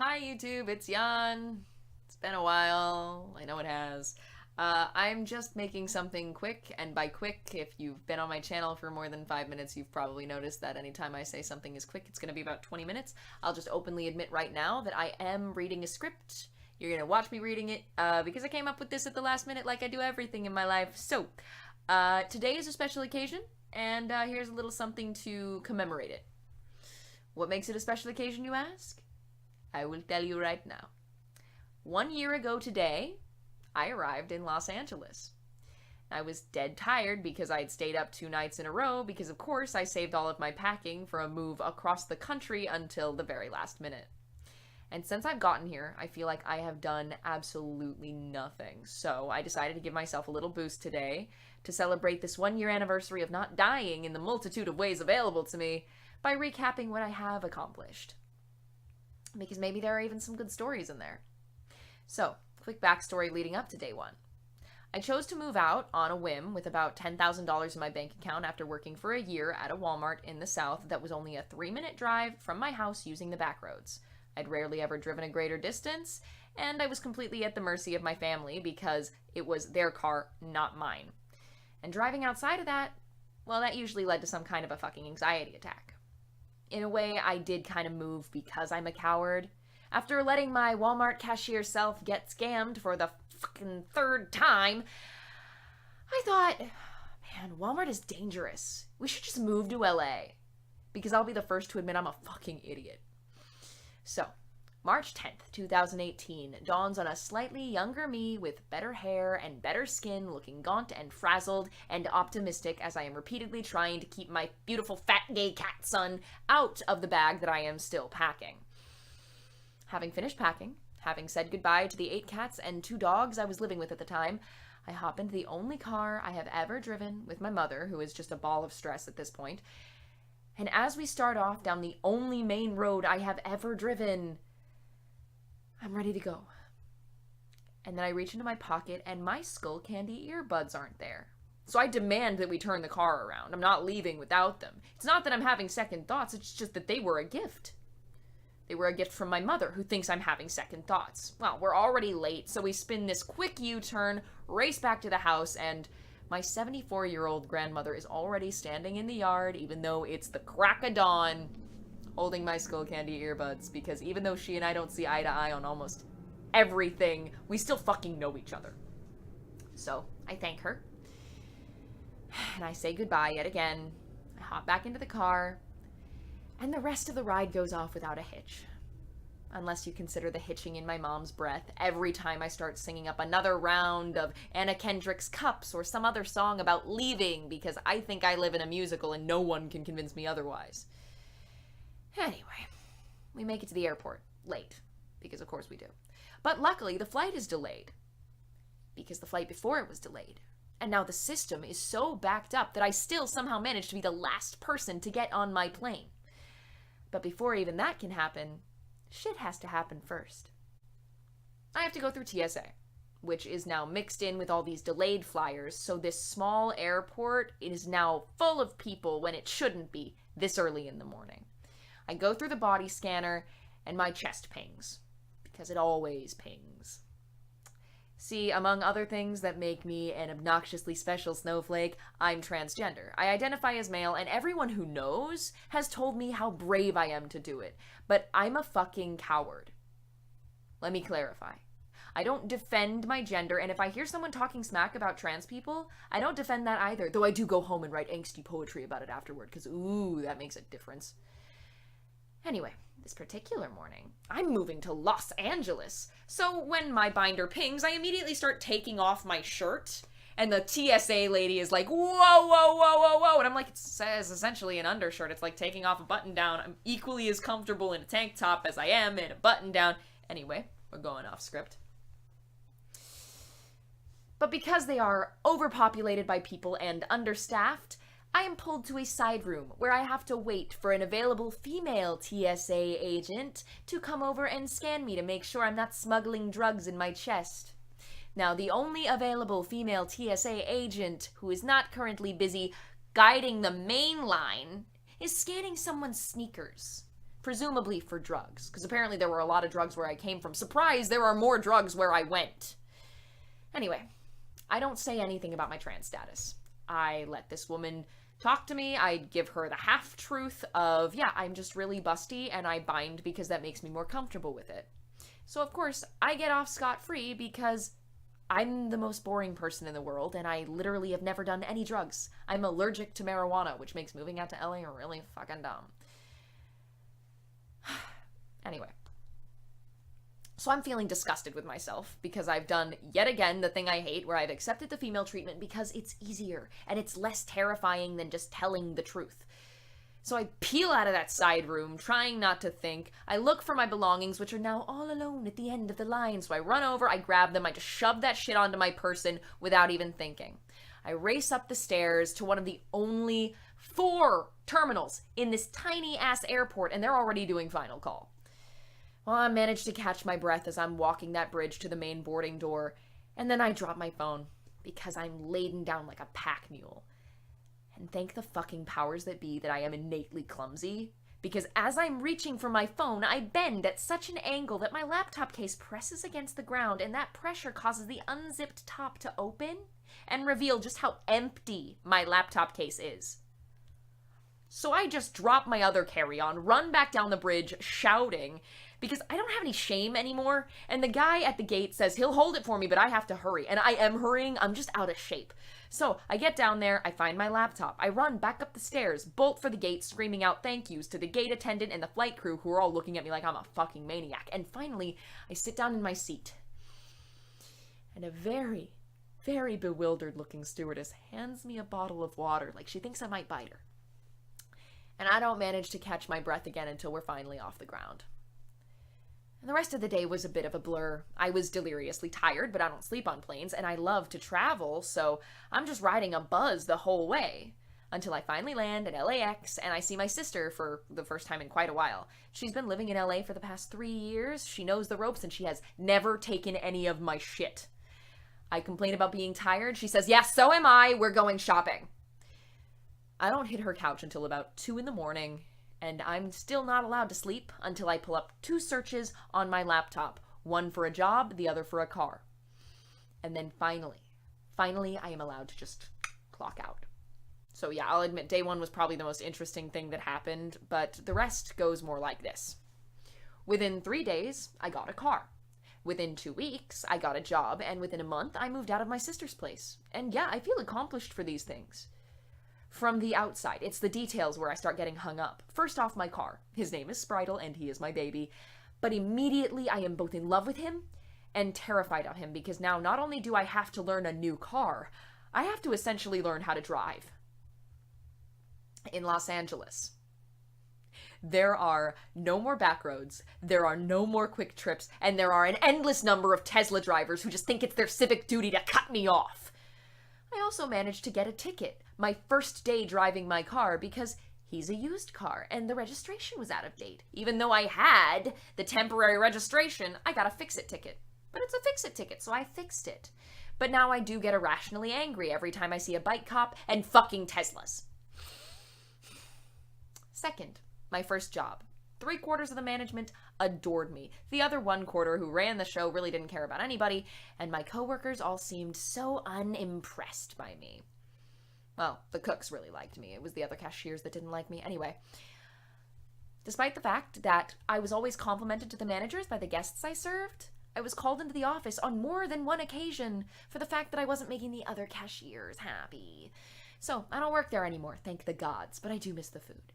Hi YouTube, it's Jan. It's been a while. I know it has. I'm just making something quick, and by quick, if you've been on my channel for more than 5 minutes, you've probably noticed that anytime I say something is quick, it's going to be about 20 minutes. I'll just openly admit right now that I am reading a script. You're going to watch me reading it, because I came up with this at the last minute like I do everything in my life. So, today is a special occasion, and here's a little something to commemorate it. What makes it a special occasion, you ask? I will tell you right now. 1 year ago today, I arrived in Los Angeles. I was dead tired because I'd stayed up 2 nights in a row because, of course, I saved all of my packing for a move across the country until the very last minute. And since I've gotten here, I feel like I have done absolutely nothing. So I decided to give myself a little boost today to celebrate this 1 year anniversary of not dying in the multitude of ways available to me by recapping what I have accomplished. Because maybe there are even some good stories in there. So, quick backstory leading up to day one. I chose to move out on a whim with about $10,000 in my bank account after working for a year at a Walmart in the South that was only a 3-minute drive from my house using the back roads. I'd rarely ever driven a greater distance, and I was completely at the mercy of my family because it was their car, not mine. And driving outside of that, well, that usually led to some kind of a fucking anxiety attack. In a way, I did kind of move because I'm a coward. After letting my Walmart cashier self get scammed for the fucking third time, I thought, man, Walmart is dangerous. We should just move to LA. Because I'll be the first to admit I'm a fucking idiot. So, March 10th, 2018 dawns on a slightly younger me with better hair and better skin, looking gaunt and frazzled and optimistic as I am repeatedly trying to keep my beautiful fat gay cat son out of the bag that I am still packing. Having finished packing, having said goodbye to the 8 cats and 2 dogs I was living with at the time, I hop into the only car I have ever driven with my mother, who is just a ball of stress at this point. And as we start off down the only main road I have ever driven, I'm ready to go. And then I reach into my pocket and my skull candy earbuds aren't there. So I demand that we turn the car around. I'm not leaving without them. It's not that I'm having second thoughts, it's just that they were a gift. They were a gift from my mother, who thinks I'm having second thoughts. Well, we're already late, so we spin this quick U-turn, race back to the house, and my 74-year-old grandmother is already standing in the yard, even though it's the crack of dawn, holding my skull candy earbuds, because even though she and I don't see eye to eye on almost everything, we still fucking know each other. So, I thank her. And I say goodbye yet again. I hop back into the car, and the rest of the ride goes off without a hitch. Unless you consider the hitching in my mom's breath every time I start singing up another round of Anna Kendrick's Cups or some other song about leaving because I think I live in a musical and no one can convince me otherwise. Anyway, we make it to the airport, late, because of course we do. But luckily the flight is delayed, because the flight before it was delayed. And now the system is so backed up that I still somehow managed to be the last person to get on my plane. But before even that can happen, shit has to happen first. I have to go through TSA, which is now mixed in with all these delayed flyers, so this small airport is now full of people when it shouldn't be this early in the morning. I go through the body scanner, and my chest pings, because it always pings. See, among other things that make me an obnoxiously special snowflake, I'm transgender. I identify as male, and everyone who knows has told me how brave I am to do it. But I'm a fucking coward. Let me clarify. I don't defend my gender, and if I hear someone talking smack about trans people, I don't defend that either, though I do go home and write angsty poetry about it afterward, because ooh, that makes a difference. Anyway, this particular morning, I'm moving to Los Angeles. So when my binder pings, I immediately start taking off my shirt. And the TSA lady is like, whoa, whoa, whoa, whoa, whoa. And I'm like, it says essentially an undershirt. It's like taking off a button down. I'm equally as comfortable in a tank top as I am in a button down. Anyway, we're going off script. But because they are overpopulated by people and understaffed, I am pulled to a side room where I have to wait for an available female TSA agent to come over and scan me to make sure I'm not smuggling drugs in my chest. Now, the only available female TSA agent who is not currently busy guiding the main line is scanning someone's sneakers. presumably for drugs, because apparently there were a lot of drugs where I came from. Surprise, there are more drugs where I went. Anyway, I don't say anything about my trans status. I let this woman talk to me. I give her the half-truth of, yeah, I'm just really busty and I bind because that makes me more comfortable with it. So of course, I get off scot-free because I'm the most boring person in the world and I literally have never done any drugs. I'm allergic to marijuana, which makes moving out to LA really fucking dumb. Anyway. So I'm feeling disgusted with myself because I've done, yet again, the thing I hate, where I've accepted the female treatment because it's easier and it's less terrifying than just telling the truth. So I peel out of that side room, trying not to think. I look for my belongings, which are now all alone at the end of the line. So I run over, I grab them, I just shove that shit onto my person without even thinking. I race up the stairs to one of the only 4 terminals in this tiny-ass airport, and they're already doing final call. Well, I managed to catch my breath as I'm walking that bridge to the main boarding door, and then I drop my phone because I'm laden down like a pack mule. And thank the fucking powers that be that I am innately clumsy, because as I'm reaching for my phone, I bend at such an angle that my laptop case presses against the ground, and that pressure causes the unzipped top to open and reveal just how empty my laptop case is. So I just drop my other carry-on, run back down the bridge, shouting, because I don't have any shame anymore, and the guy at the gate says he'll hold it for me, but I have to hurry, and I am hurrying, I'm just out of shape. So I get down there, I find my laptop, I run back up the stairs, bolt for the gate, screaming out thank yous to the gate attendant and the flight crew, who are all looking at me like I'm a fucking maniac, and finally, I sit down in my seat, and a very, very bewildered-looking stewardess hands me a bottle of water, like she thinks I might bite her. And I don't manage to catch my breath again until we're finally off the ground. And the rest of the day was a bit of a blur. I was deliriously tired, but I don't sleep on planes, and I love to travel, so I'm just riding a buzz the whole way. Until I finally land at LAX, and I see my sister for the first time in quite a while. She's been living in LA for the past 3 years, she knows the ropes, and she has never taken any of my shit. I complain about being tired, she says, yes, so am I, we're going shopping. I don't hit her couch until about 2 in the morning, and I'm still not allowed to sleep until I pull up 2 searches on my laptop, one for a job, the other for a car. And then finally I am allowed to just clock out. So yeah, I'll admit day 1 was probably the most interesting thing that happened, but the rest goes more like this. Within 3 days, I got a car. Within 2 weeks, I got a job, and within a month, I moved out of my sister's place. And yeah, I feel accomplished for these things. From the outside, it's the details where I start getting hung up. First off, my car. His name is Spritel, and he is my baby. But immediately, I am both in love with him and terrified of him, because now not only do I have to learn a new car, I have to essentially learn how to drive. In Los Angeles, there are no more back roads, there are no more quick trips, and there are an endless number of Tesla drivers who just think it's their civic duty to cut me off. I also managed to get a ticket my first day driving my car because he's a used car and the registration was out of date. Even though I had the temporary registration, I got a fix-it ticket. But it's a fix-it ticket, so I fixed it. But now I do get irrationally angry every time I see a bike cop and fucking Teslas. Second, my first job. 3/4 of the management adored me. The other 1/4 who ran the show really didn't care about anybody, and my coworkers all seemed so unimpressed by me. Well, the cooks really liked me. It was the other cashiers that didn't like me. Anyway, despite the fact that I was always complimented to the managers by the guests I served, I was called into the office on more than one occasion for the fact that I wasn't making the other cashiers happy. So, I don't work there anymore, thank the gods, but I do miss the food.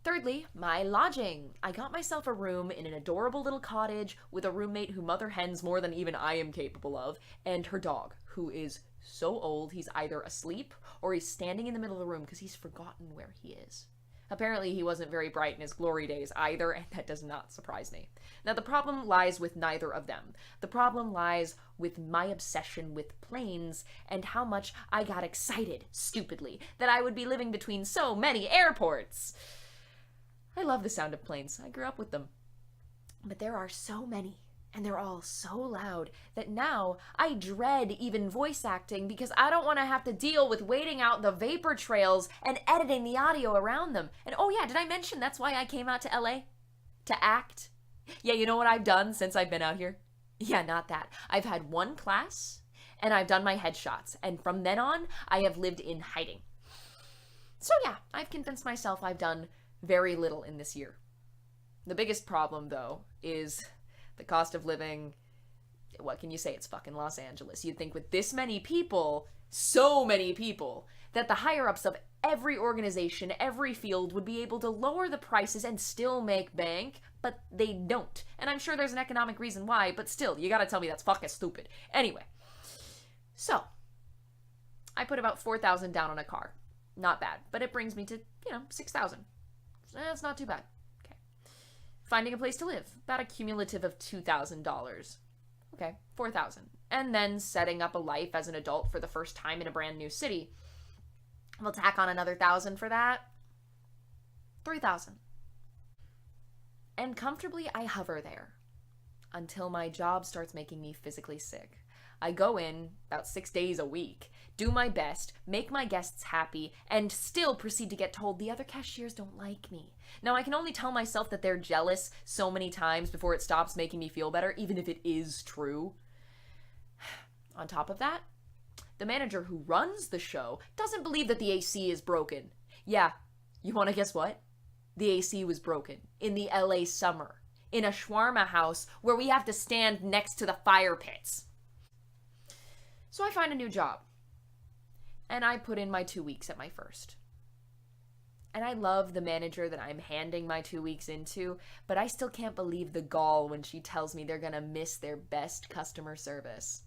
Thirdly, my lodging. I got myself a room in an adorable little cottage with a roommate who mother hens more than even I am capable of, and her dog, who is so old he's either asleep or he's standing in the middle of the room because he's forgotten where he is. Apparently he wasn't very bright in his glory days either, and that does not surprise me. Now the problem lies with neither of them. The problem lies with my obsession with planes and how much I got excited, stupidly, that I would be living between so many airports. I love the sound of planes. I grew up with them. But there are so many, and they're all so loud, that now I dread even voice acting because I don't want to have to deal with waiting out the vapor trails and editing the audio around them. And oh yeah, did I mention that's why I came out to LA? to act. Yeah, you know what I've done since I've been out here? Yeah, not that. I've had one class, and I've done my headshots, and from then on, I have lived in hiding. So yeah, I've convinced myself I've done very little in this year. The biggest problem, though, is the cost of living. What can you say? It's fucking Los Angeles. You'd think with this many people, so many people, that the higher-ups of every organization, every field would be able to lower the prices and still make bank, but they don't. And I'm sure there's an economic reason why, but still, you gotta tell me that's fucking stupid. Anyway, so I put about $4,000 down on a car. Not bad, but it brings me to, $6,000. That's not too bad. Okay. Finding a place to live, about a cumulative of $2,000. Okay, $4,000. And then setting up a life as an adult for the first time in a brand new city. We'll tack on another $1,000 for that. $3,000. And comfortably I hover there until my job starts making me physically sick. I go in about 6 days a week, do my best, make my guests happy, and still proceed to get told the other cashiers don't like me. Now, I can only tell myself that they're jealous so many times before it stops making me feel better, even if it is true. On top of that, the manager who runs the show doesn't believe that the AC is broken. Yeah, you want to guess what? The AC was broken in the LA summer, in a shawarma house where we have to stand next to the fire pits. So I find a new job, and I put in my 2 weeks at my first. And I love the manager that I'm handing my 2 weeks into, but I still can't believe the gall when she tells me they're gonna miss their best customer service.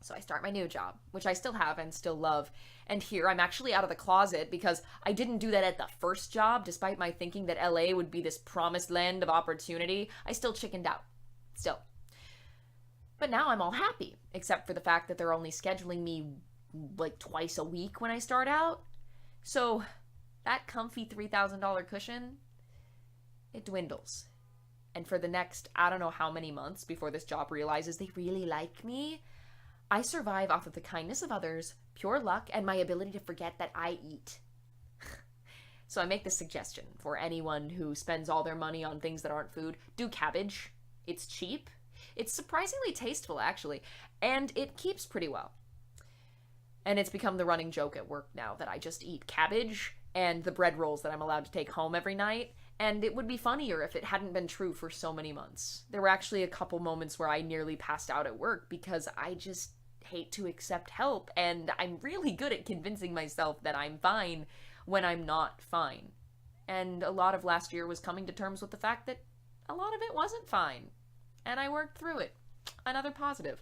So I start my new job, which I still have and still love. And here I'm actually out of the closet because I didn't do that at the first job, despite my thinking that LA would be this promised land of opportunity. I still chickened out. Still. But now I'm all happy, except for the fact that they're only scheduling me like twice a week when I start out. So that comfy $3,000 cushion, it dwindles. And for the next, I don't know how many months before this job realizes they really like me, I survive off of the kindness of others, pure luck, and my ability to forget that I eat. So I make this suggestion for anyone who spends all their money on things that aren't food. Do Cabbage. It's cheap. It's surprisingly tasteful, actually, and it keeps pretty well. And it's become the running joke at work now that I just eat Cabbage and the bread rolls that I'm allowed to take home every night, and it would be funnier if it hadn't been true for so many months. There were actually a couple moments where I nearly passed out at work because I just hate to accept help, and I'm really good at convincing myself that I'm fine when I'm not fine. And a lot of last year was coming to terms with the fact that a lot of it wasn't fine. And I worked through it. Another positive.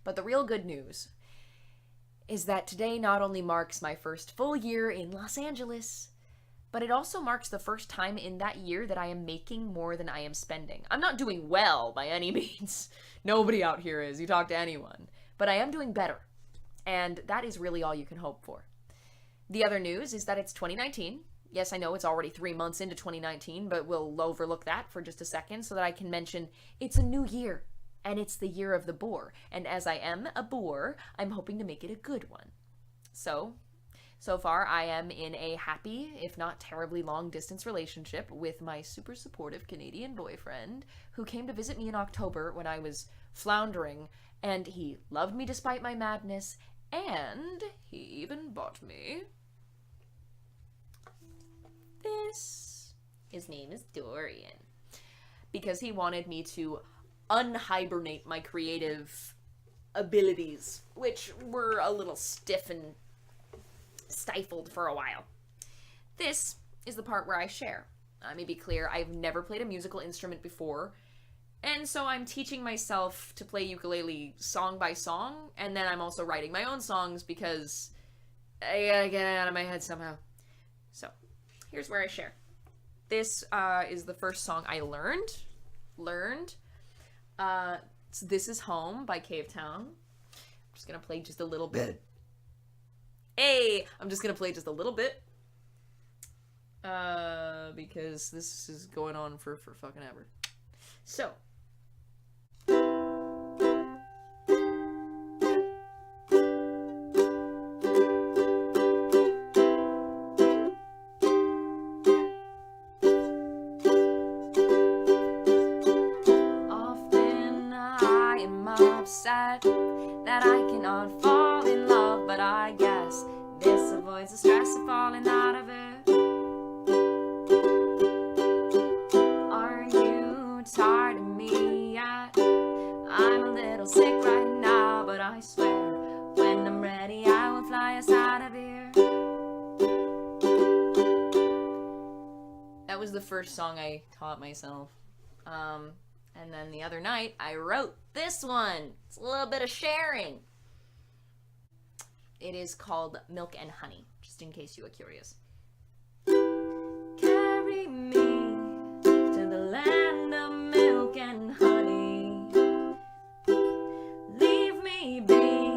But the real good news is that today not only marks my first full year in Los Angeles, but it also marks the first time in that year that I am making more than I am spending. I'm not doing well by any means. Nobody out here is. You talk to anyone. But I am doing better. And that is really all you can hope for. The other news is that it's 2019. Yes, I know it's already 3 months into 2019, but we'll overlook that for just a second so that I can mention it's a new year, and it's the year of the boar. And as I am a boar, I'm hoping to make it a good one. So far I am in a happy, if not terribly long distance relationship with my super supportive Canadian boyfriend who came to visit me in October when I was floundering, and he loved me despite my madness, and he even bought me this. His name is Dorian. Because he wanted me to unhibernate my creative abilities, which were a little stiff and stifled for a while. This is the part where I share. Let me be clear, I've never played a musical instrument before, and so I'm teaching myself to play ukulele song by song, and then I'm also writing my own songs because I gotta get it out of my head somehow. So, here's where I share. This is the first song I learned. So This Is Home by Cavetown. I'm just gonna play just a little bit. Hey! I'm just gonna play just a little bit. Because this is going on for fucking ever. So. upset that I cannot fall in love, but I guess this avoids the stress of falling out of it. Are you tired of me yet? I'm a little sick right now, but I swear when I'm ready I will fly us out of here. That was the first song I taught myself. And then the other night I wrote this one. It's a little bit of sharing. It is called Milk and Honey, just in case you are curious. Carry me to the land of milk and honey. Leave me be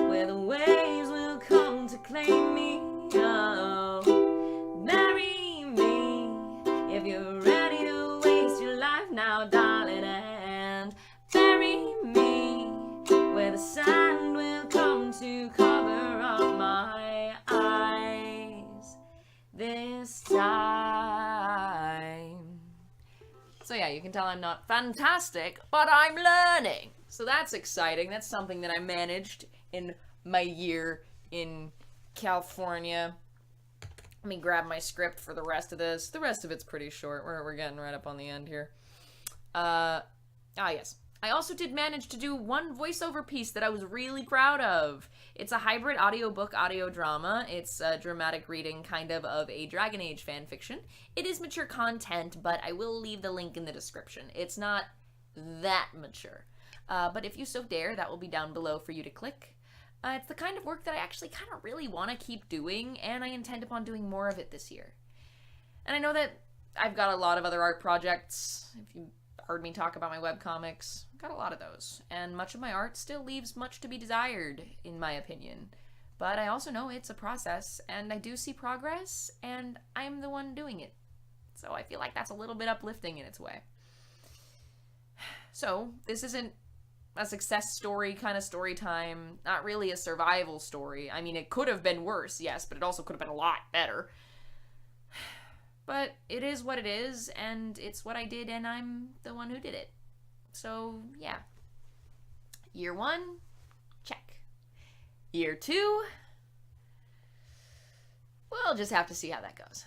where the waves will come to claim me. Oh, marry me if you're ready to waste your life now, darling, and bury me where the sand will come to cover up my eyes this time. So yeah, you can tell I'm not fantastic, but I'm learning. So that's exciting. That's something that I managed in my year in California. Let me grab my script for the rest of this. The rest of it's pretty short. We're getting right up on the end here. Yes. I also did manage to do one voiceover piece that I was really proud of. It's a hybrid audiobook audio drama. It's a dramatic reading kind of a Dragon Age fan fiction. It is mature content, but I will leave the link in the description. It's not that mature. But if you so dare, that will be down below for you to click. It's the kind of work that I actually kind of really want to keep doing, and I intend upon doing more of it this year. And I know that I've got a lot of other art projects. If you heard me talk about my webcomics, I've got a lot of those. And much of my art still leaves much to be desired, in my opinion. But I also know it's a process, and I do see progress, and I'm the one doing it. So I feel like that's a little bit uplifting in its way. So, this isn't a success story kind of story time, not really a survival story. I mean, it could have been worse, yes, but it also could have been a lot better. But it is what it is, and it's what I did, and I'm the one who did it. So, yeah. Year 1, check. Year 2, we'll just have to see how that goes.